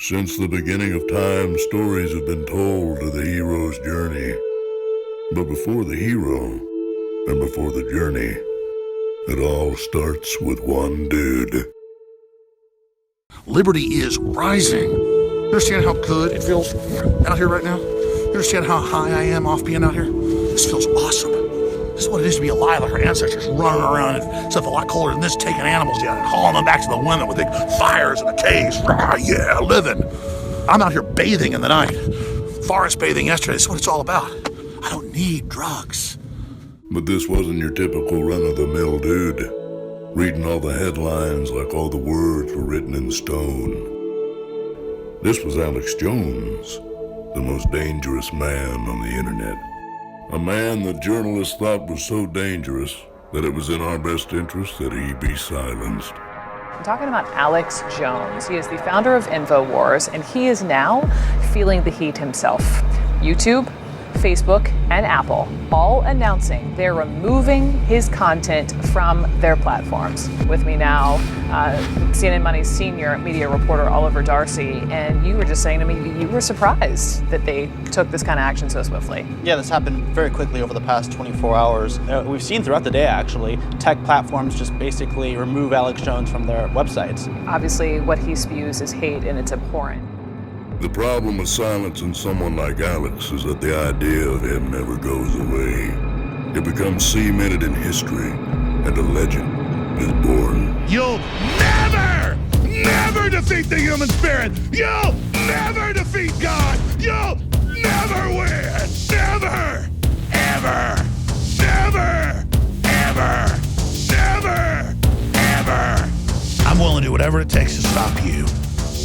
Since the beginning of time, stories have been told of the hero's journey. But before the hero, and before the journey, it all starts with one dude. Liberty is rising. You understand how good it feels out here right now? You understand how high I am off being out here? This feels awesome. This is what it is to be alive, like our ancestors running around and stuff a lot colder than this, taking animals down and hauling them back to the women with big fires in the caves. Rah, yeah, living. I'm out here bathing in the night. Forest bathing yesterday. This is what it's all about. I don't need drugs. But this wasn't your typical run-of-the-mill dude, reading all the headlines like all the words were written in stone. This was Alex Jones, the most dangerous man on the internet. A man that journalists thought was so dangerous that it was in our best interest that he be silenced. I'm talking about Alex Jones. He is the founder of InfoWars, and he is now feeling the heat himself. YouTube, Facebook, and Apple all announcing they're removing his content from their platforms. With me now, CNN Money's senior media reporter Oliver Darcy, and you were just saying to me you were surprised that they took this kind of action so swiftly. Yeah, this happened very quickly over the past 24 hours. We've seen throughout the day, actually, tech platforms just basically remove Alex Jones from their websites. Obviously, what he spews is hate, and it's abhorrent. The problem with silencing someone like Alex is that the idea of him never goes away. It becomes cemented in history, and a legend is born. You'll never defeat the human spirit. You'll never defeat God. You'll never win. Never, ever, never, ever, never, ever. I'm willing to do whatever it takes to stop you.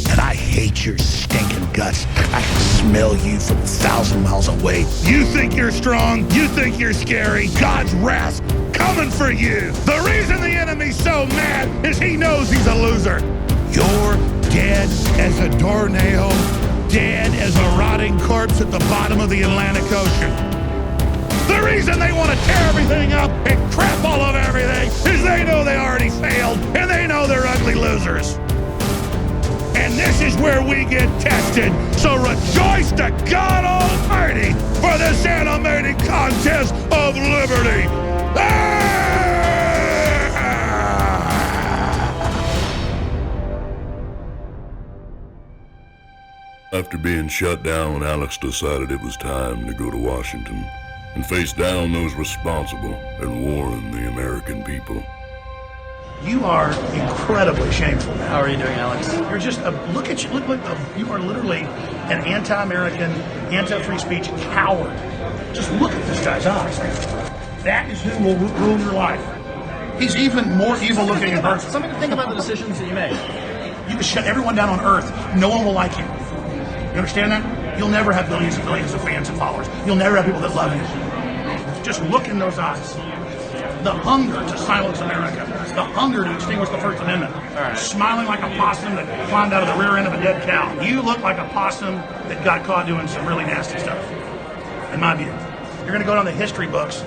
And I hate your stinking guts. I can smell you from 1,000 miles away. You think you're strong. You think you're scary. God's wrath coming for you. The reason the enemy's so mad is he knows he's a loser. You're dead as a doornail, dead as a rotting corpse at the bottom of the Atlantic Ocean. The reason they want to tear everything up and crap all over everything is they know they already failed and they know they're ugly losers. And this is where we get tested. So rejoice to God Almighty for this animated contest of liberty. After being shut down, Alex decided it was time to go to Washington and face down those responsible and warn the American people. You are incredibly shameful. How are you doing, Alex? You're just look at you. You are literally an anti-American, anti-free speech coward. Just look at this guy's eyes. That is who will rule your life. He's even more evil looking in person. Something to think about the decisions that you made. You can shut everyone down on Earth. No one will like you. You understand that? You'll never have billions and billions of fans and followers. You'll never have people that love you. Just look in those eyes. The hunger to silence America, the hunger to extinguish the First Amendment, smiling like a possum that climbed out of the rear end of a dead cow. You look like a possum that got caught doing some really nasty stuff, in my view. You're going to go down the history books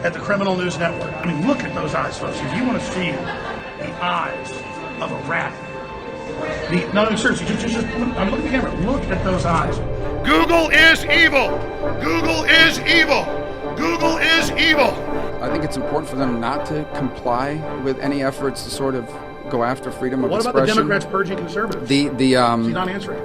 at the Criminal News Network. I mean, look at those eyes, folks. If you want to see the eyes of a rat, no, seriously, just look at the camera. Look at those eyes. Google is evil. Google is evil. Google is evil. I think it's important for them not to comply with any efforts to sort of go after freedom of expression. What about the Democrats purging conservatives? She's not answering.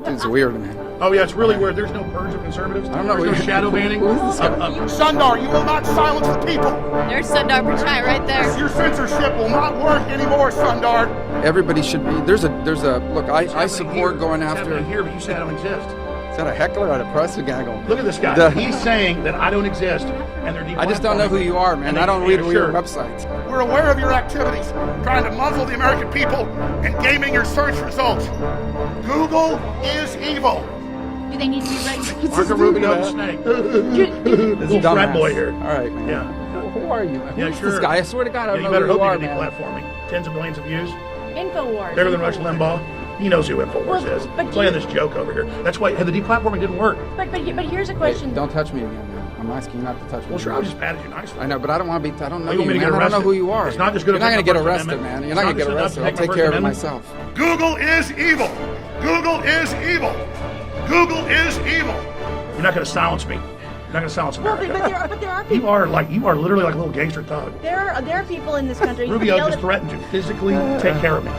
It's weird, man. Oh yeah, it's really weird. There's no purge of conservatives. I don't know. There's no shadow banning. Sundar, you will not silence the people. There's Sundar Pichai right there. Your censorship will not work anymore, Sundar. Everybody should be. There's a look. I support going after. Here, but you say I don't exist. Is that a heckler or a press gaggle? Look at this guy. He's saying that I don't exist, and they're. I just don't know who you are, man. I don't read your websites. We're aware of your activities, trying to muzzle the American people and gaming your search results. Google is evil. Do they need to be ready? Marco Rubio the snake. This little frat boy here. All right, man. Yeah. Who are you? Yeah, Who's sure. This guy? I swear to God, I don't know who you are, man. You better hope you get deplatforming. Tens of millions of views. InfoWars. Better than Rush Limbaugh. He knows who InfoWars is. Playing this joke over here. That's why the deplatforming didn't work. But here's a question. Hey, don't touch me again, man. I'm asking you not to touch me. Well, sure, I just patted you nicely. I know, but I don't want to be. I don't know you, man. I don't know who you are. It's not just good. You're not going to get arrested, man. You're not going to get arrested. I'll take care of it myself. Google is evil. Google is is evil. Google is evil. You're not going to silence me. You're not going to silence America. But there are people. You are literally like a little gangster thug. There are people in this country. Rubio just threatened to physically take care of me.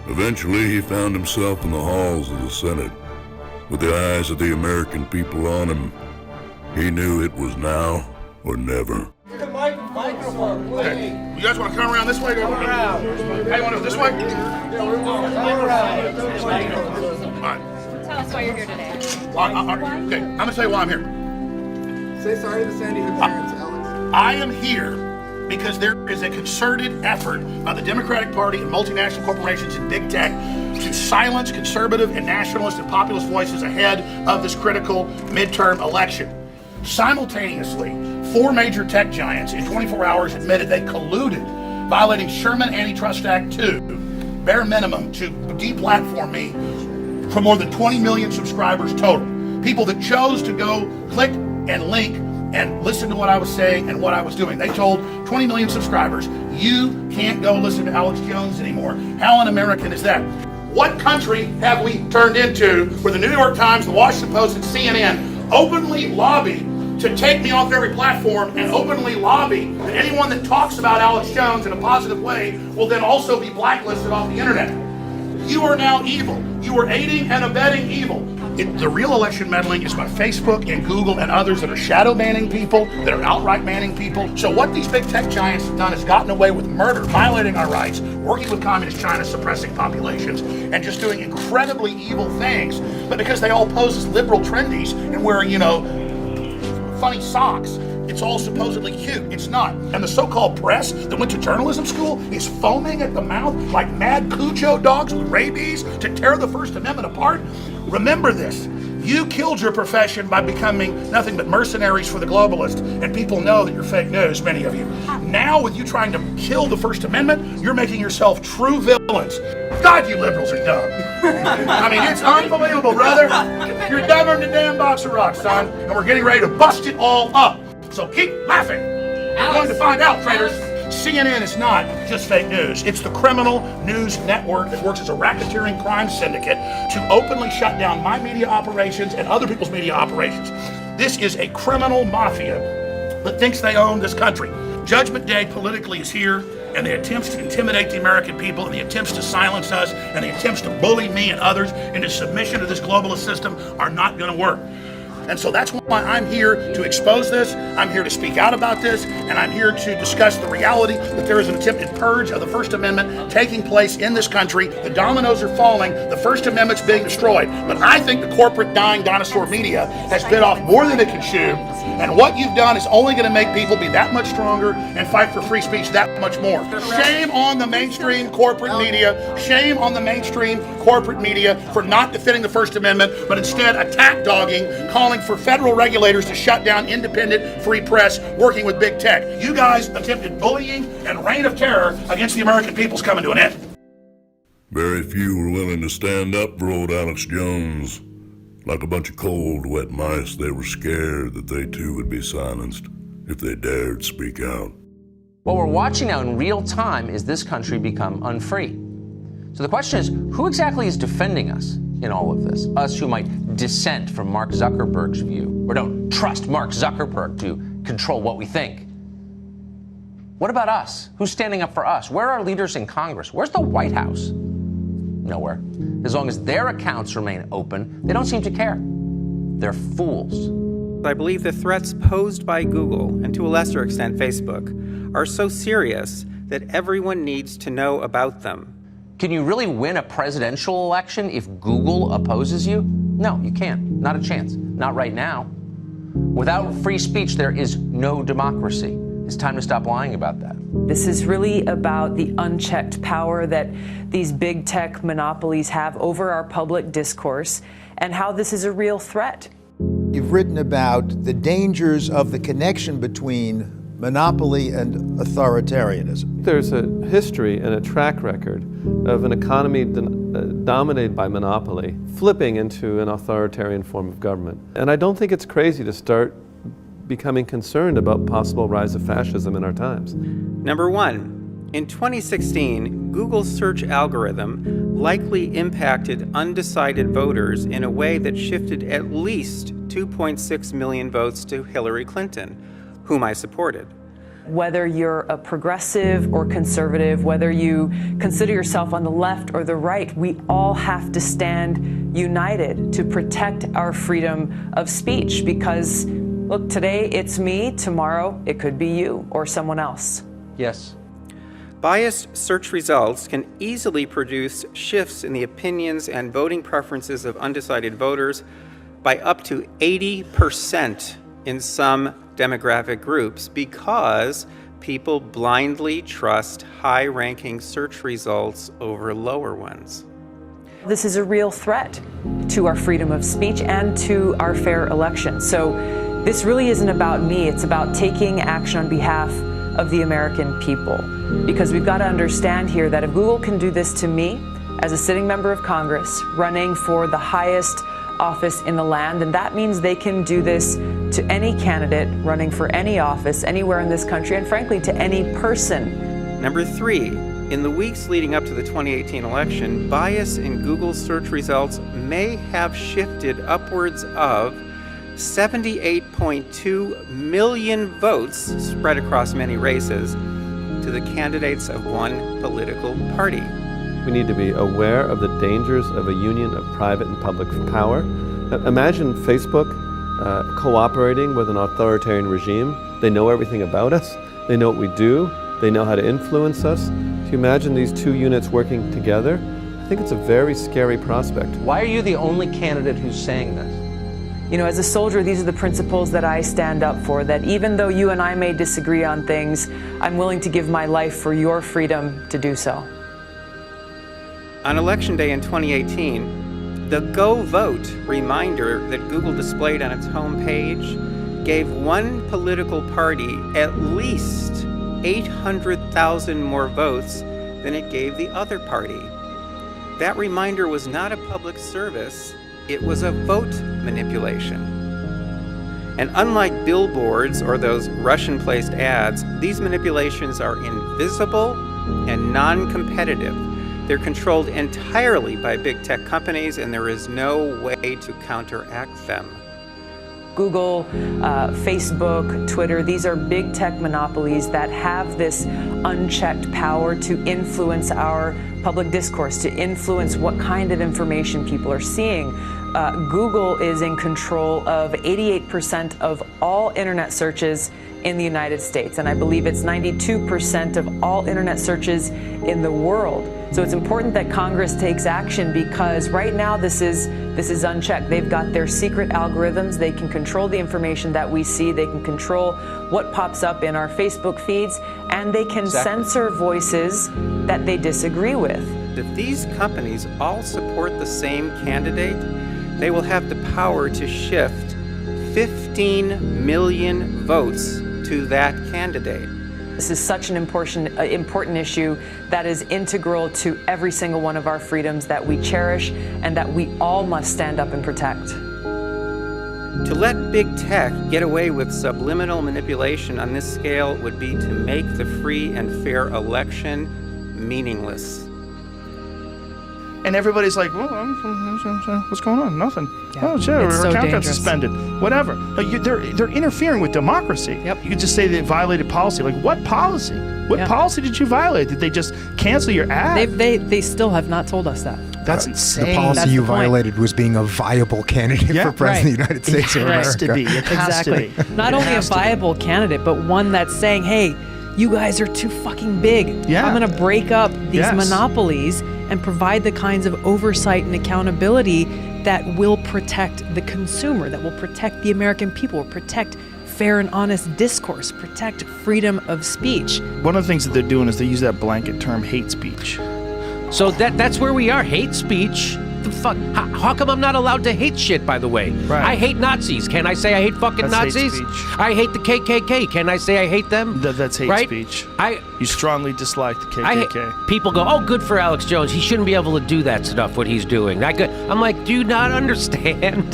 Eventually, he found himself in the halls of the Senate. With the eyes of the American people on him, he knew it was now or never. Okay. You guys want to come around this way? Go around. Hey, you want to go this way? All right. Tell us why you're here today. Okay, I'm going to tell you why I'm here. Say sorry to Sandy Hook parents, Alex. I am here because there is a concerted effort by the Democratic Party and multinational corporations and big tech to silence conservative and nationalist and populist voices ahead of this critical midterm election. Simultaneously, 4 major tech giants in 24 hours admitted they colluded, violating Sherman Antitrust Act 2, bare minimum, to deplatform me for more than 20 million subscribers total. People that chose to go click and link and listen to what I was saying and what I was doing. They told 20 million subscribers, you can't go listen to Alex Jones anymore. How un-American is that? What country have we turned into where the New York Times, the Washington Post, and CNN openly lobby to take me off every platform and openly lobby that anyone that talks about Alex Jones in a positive way will then also be blacklisted off the internet? You are now evil. You are aiding and abetting evil. The real election meddling is by Facebook and Google and others that are shadow banning people, that are outright banning people. So what these big tech giants have done is gotten away with murder, violating our rights, working with communist China, suppressing populations, and just doing incredibly evil things. But because they all pose as liberal trendies and wearing, funny socks, it's all supposedly cute. It's not. And the so-called press that went to journalism school is foaming at the mouth like mad Cujo dogs with rabies to tear the First Amendment apart. Remember this. You killed your profession by becoming nothing but mercenaries for the globalists, and people know that you're fake news, many of you. Now, with you trying to kill the First Amendment, you're making yourself true villains. God, you liberals are dumb. I mean, it's unbelievable, brother. You're dumber than a damn box of rocks, son, and we're getting ready to bust it all up. So keep laughing. We're going to find out, traitors. CNN is not just fake news. It's the criminal news network that works as a racketeering crime syndicate to openly shut down my media operations and other people's media operations. This is a criminal mafia that thinks they own this country. Judgment Day politically is here, and the attempts to intimidate the American people and the attempts to silence us and the attempts to bully me and others into submission to this globalist system are not going to work. And so that's why I'm here to expose this, I'm here to speak out about this, and I'm here to discuss the reality that there is an attempted purge of the First Amendment taking place in this country. The dominoes are falling, the First Amendment's being destroyed. But I think the corporate dying dinosaur media has bit off more than it can chew, and what you've done is only going to make people be that much stronger and fight for free speech that much more. Shame on the mainstream corporate media, shame on the mainstream corporate media for not defending the First Amendment, but instead attack dogging, calling for federal regulators to shut down independent free press working with big tech. You guys attempted bullying and reign of terror against the American people's coming to an end. Very few were willing to stand up for old Alex Jones. Like a bunch of cold, wet mice, they were scared that they too would be silenced if they dared speak out. What we're watching now in real time is this country become unfree. So the question is, who exactly is defending us in all of this? Us who might dissent from Mark Zuckerberg's view, or don't trust Mark Zuckerberg to control what we think. What about us? Who's standing up for us? Where are leaders in Congress? Where's the White House? Nowhere. As long as their accounts remain open, they don't seem to care. They're fools. I believe the threats posed by Google, and to a lesser extent Facebook, are so serious that everyone needs to know about them. Can you really win a presidential election if Google opposes you? No, you can't. Not a chance. Not right now. Without free speech, there is no democracy. It's time to stop lying about that. This is really about the unchecked power that these big tech monopolies have over our public discourse and how this is a real threat. You've written about the dangers of the connection between monopoly and authoritarianism. There's a history and a track record of an economy dominated by monopoly flipping into an authoritarian form of government. And I don't think it's crazy to start becoming concerned about possible rise of fascism in our times. Number one, In 2016, Google's search algorithm likely impacted undecided voters in a way that shifted at least 2.6 million votes to Hillary Clinton, whom I supported. Whether you're a progressive or conservative, whether you consider yourself on the left or the right, we all have to stand united to protect our freedom of speech because, look, today it's me, tomorrow it could be you or someone else. Yes. Biased search results can easily produce shifts in the opinions and voting preferences of undecided voters by up to 80% in some demographic groups because people blindly trust high-ranking search results over lower ones. This is a real threat to our freedom of speech and to our fair election. So this really isn't about me. It's about taking action on behalf of the American people. Because we've got to understand here that if Google can do this to me as a sitting member of Congress running for the highest office in the land, then that means they can do this to any candidate running for any office anywhere in this country and frankly to any person. Number 3, in the weeks leading up to the 2018 election, bias in Google search results may have shifted upwards of 78.2 million votes spread across many races to the candidates of one political party. We need to be aware of the dangers of a union of private and public power. Imagine Facebook cooperating with an authoritarian regime. They know everything about us. They know what we do. They know how to influence us. If you imagine these two units working together, I think it's a very scary prospect. Why are you the only candidate who's saying this? You know, as a soldier, these are the principles that I stand up for, that even though you and I may disagree on things, I'm willing to give my life for your freedom to do so. On Election Day in 2018, the Go Vote reminder that Google displayed on its homepage gave one political party at least 800,000 more votes than it gave the other party. That reminder was not a public service, it was a vote manipulation. And unlike billboards or those Russian-placed ads, these manipulations are invisible and non-competitive. They're controlled entirely by big tech companies, and there is no way to counteract them. Google, Facebook, Twitter, these are big tech monopolies that have this unchecked power to influence our public discourse, to influence what kind of information people are seeing. Google is in control of 88% of all internet searches in the United States, and I believe it's 92% of all internet searches in the world. So it's important that Congress takes action because right now this is unchecked. They've got their secret algorithms. They can control the information that we see. They can control what pops up in our Facebook feeds, and they can censor voices that they disagree with. If these companies all support the same candidate, they will have the power to shift 15 million votes to that candidate. This is such an important issue that is integral to every single one of our freedoms that we cherish and that we all must stand up and protect. To let big tech get away with subliminal manipulation on this scale would be to make the free and fair election meaningless. And everybody's like, well, what's going on? Nothing. Yeah. Oh, sure, her account got suspended. Whatever. Like, they're interfering with democracy. Yep. You could just say they violated policy. Like, what policy? What policy did you violate? Did they just cancel your ad? They still have not told us that. That's insane. The policy you violated was being a viable candidate for president of the United States of America. It has to be. It has to be. Not only a viable candidate, but one that's saying, hey, you guys are too fucking big. Yeah. I'm going to break up these monopolies and provide the kinds of oversight and accountability that will protect the consumer, that will protect the American people, will protect fair and honest discourse, protect freedom of speech. One of the things that they're doing is they use that blanket term hate speech. So that's where we are, hate speech. The fuck? How come I'm not allowed to hate shit, by the way? Right. I hate Nazis. Can I say I hate fucking That's Nazis? hate speech. I hate the KKK. Can I say I hate them? That's hate right? speech. You strongly dislike the KKK. People go, oh, good for Alex Jones. He shouldn't be able to do that stuff, what he's doing. I'm like, do you not understand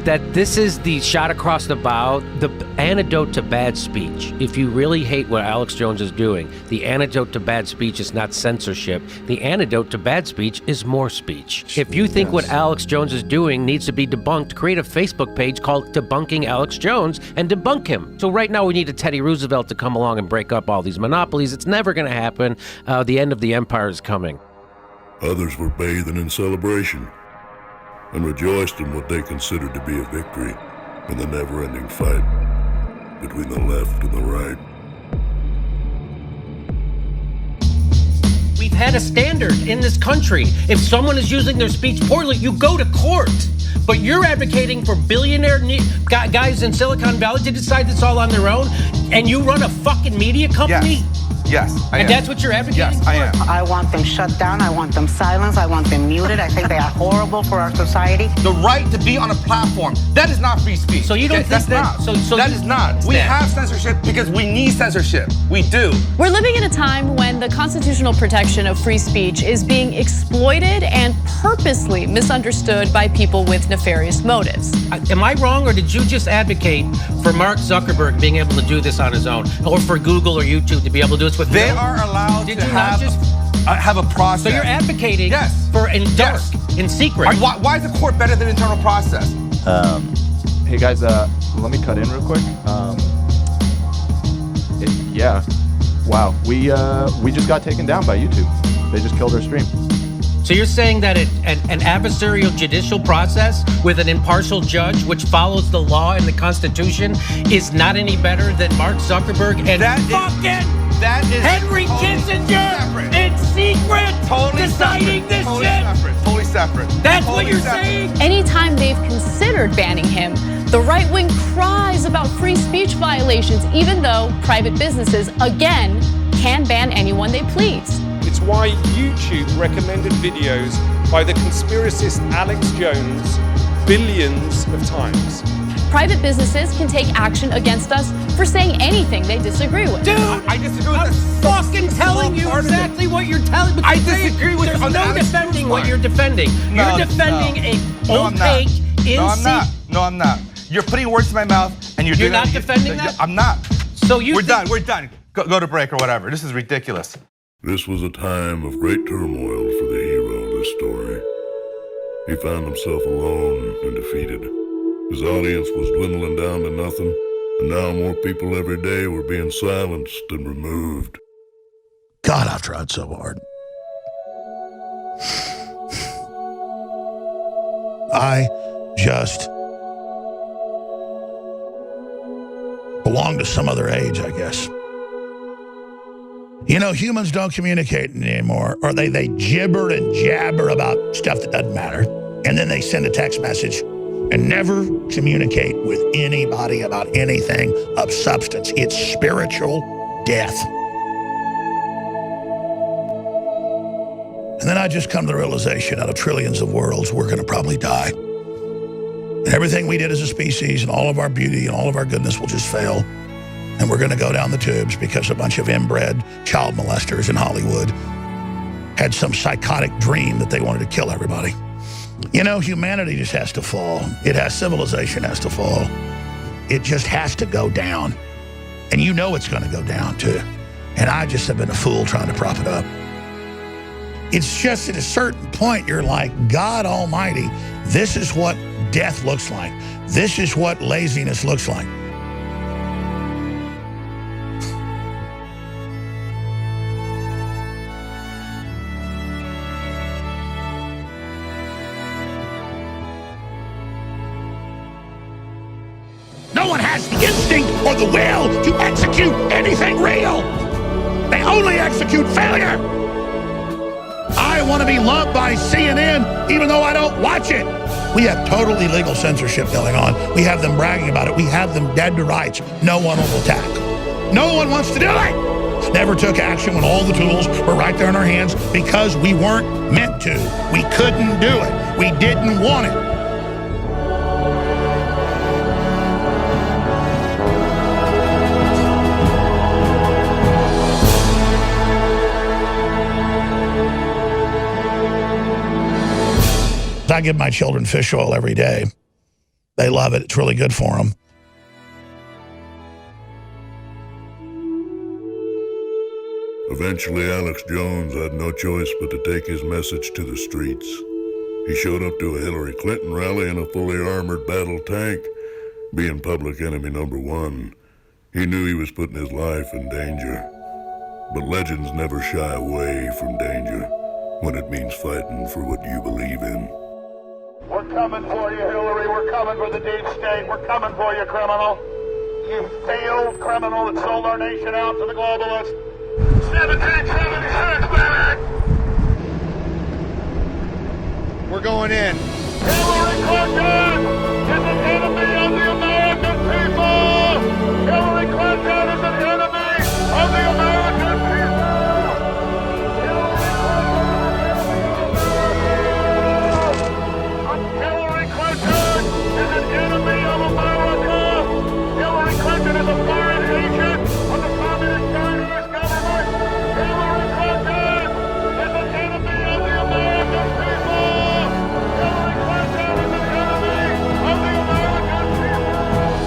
that this is the shot across the bow, the antidote to bad speech. If you really hate what Alex Jones is doing, the antidote to bad speech is not censorship. The antidote to bad speech is more speech. If you think what Alex Jones is doing needs to be debunked, create a Facebook page called Debunking Alex Jones and debunk him. So right now we need a Teddy Roosevelt to come along and break up all these monopolies. It's never going to happen. The end of the empire is coming. Others were bathing in celebration and rejoiced in what they considered to be a victory in the never-ending fight between the left and the right. We've had a standard in this country. If someone is using their speech poorly, you go to court. But you're advocating for billionaire guys in Silicon Valley to decide this all on their own, and you run a fucking media company? Yes, I am. And that's what you're advocating for? I am. I want them shut down. I want them silenced. I want them muted. I think they are horrible for our society. The right to be on a platform, that is not free speech. So you don't think that's that? So that is not. We have censorship because we need censorship. We do. We're living in a time when the constitutional protection of free speech is being exploited and purposely misunderstood by people with nefarious motives. Am I wrong, or did you just advocate for Mark Zuckerberg being able to do this on his own, or for Google or YouTube to be able to do this with They are allowed to have a process. So you're advocating for in dark, in secret. Why is the court better than internal process? Hey guys, let me cut in real quick. Wow, we just got taken down by YouTube. They just killed our stream. So you're saying that an adversarial judicial process with an impartial judge, which follows the law and the Constitution, is not any better than Mark Zuckerberg and that is Henry Kissinger in secret deciding this shit? Totally separate. That's what you're saying? Anytime they've considered banning him, the right wing cries about free speech violations, even though private businesses, again, can ban anyone they please. It's why YouTube recommended videos by the conspiracist Alex Jones billions of times. Private businesses can take action against us for saying anything they disagree with. Dude, I disagree with I'm fucking telling you exactly what you're telling me. I disagree with There's on no Alex defending Jones what part. you're defending. You're defending I'm opaque, not. No, I'm not. You're putting words in my mouth, and you're not defending that? I'm not. So We're done. Go to break or whatever. This is ridiculous. This was a time of great turmoil for the hero of this story. He found himself alone and defeated. His audience was dwindling down to nothing, and now more people every day were being silenced and removed. God, I've tried so hard. I just belong to some other age, I guess. You know, humans don't communicate anymore, or they gibber and jabber about stuff that doesn't matter, and then they send a text message and never communicate with anybody about anything of substance. It's spiritual death. And then I just come to the realization, out of trillions of worlds, we're going to probably die. And everything we did as a species and all of our beauty and all of our goodness will just fail. And we're going to go down the tubes because a bunch of inbred child molesters in Hollywood had some psychotic dream that they wanted to kill everybody. You know, humanity just has to fall. Civilization has to fall. It just has to go down. And you know it's going to go down too. And I just have been a fool trying to prop it up. It's just at a certain point, you're like, God Almighty, this is what death looks like. This is what laziness looks like. No one has the instinct or the will to execute anything real. They only execute failure. I want to be loved by CNN even though I don't watch it. We have total illegal censorship going on. We have them bragging about it. We have them dead to rights. No one will attack. No one wants to do it. Never took action when all the tools were right there in our hands because we weren't meant to. We couldn't do it. We didn't want it. I give my children fish oil every day. They love it. It's really good for them. Eventually, Alex Jones had no choice but to take his message to the streets. He showed up to a Hillary Clinton rally in a fully armored battle tank. Being public enemy number one, he knew he was putting his life in danger. But legends never shy away from danger when it means fighting for what you believe in. We're coming for you, Hillary. We're coming for the deep state. We're coming for you, criminal. You failed criminal that sold our nation out to the globalists. 1776, baby! We're going in. Hillary Clinton is an enemy of the American people! Hillary Clinton is an enemy of the American people! Hillary Clinton is an enemy of America! Hillary Clinton is a foreign agent of the Communist Chinese government! Hillary Clinton is an enemy of the American people! Hillary Clinton is an enemy of the American people!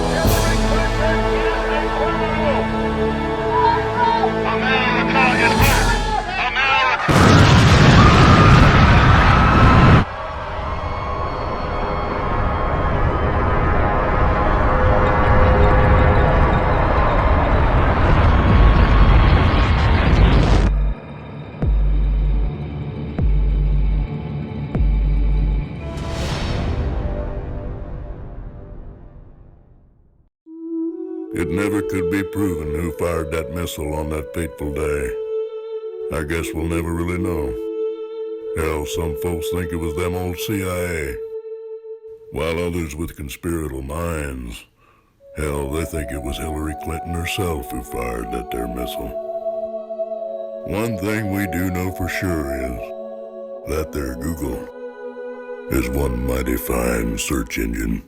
Hillary Clinton is a criminal! America is back! America! It never could be proven who fired that missile on that fateful day. I guess we'll never really know. Hell, some folks think it was them old CIA, while others with conspiratorial minds, hell, they think it was Hillary Clinton herself who fired that there missile. One thing we do know for sure is that there Google is one mighty fine search engine.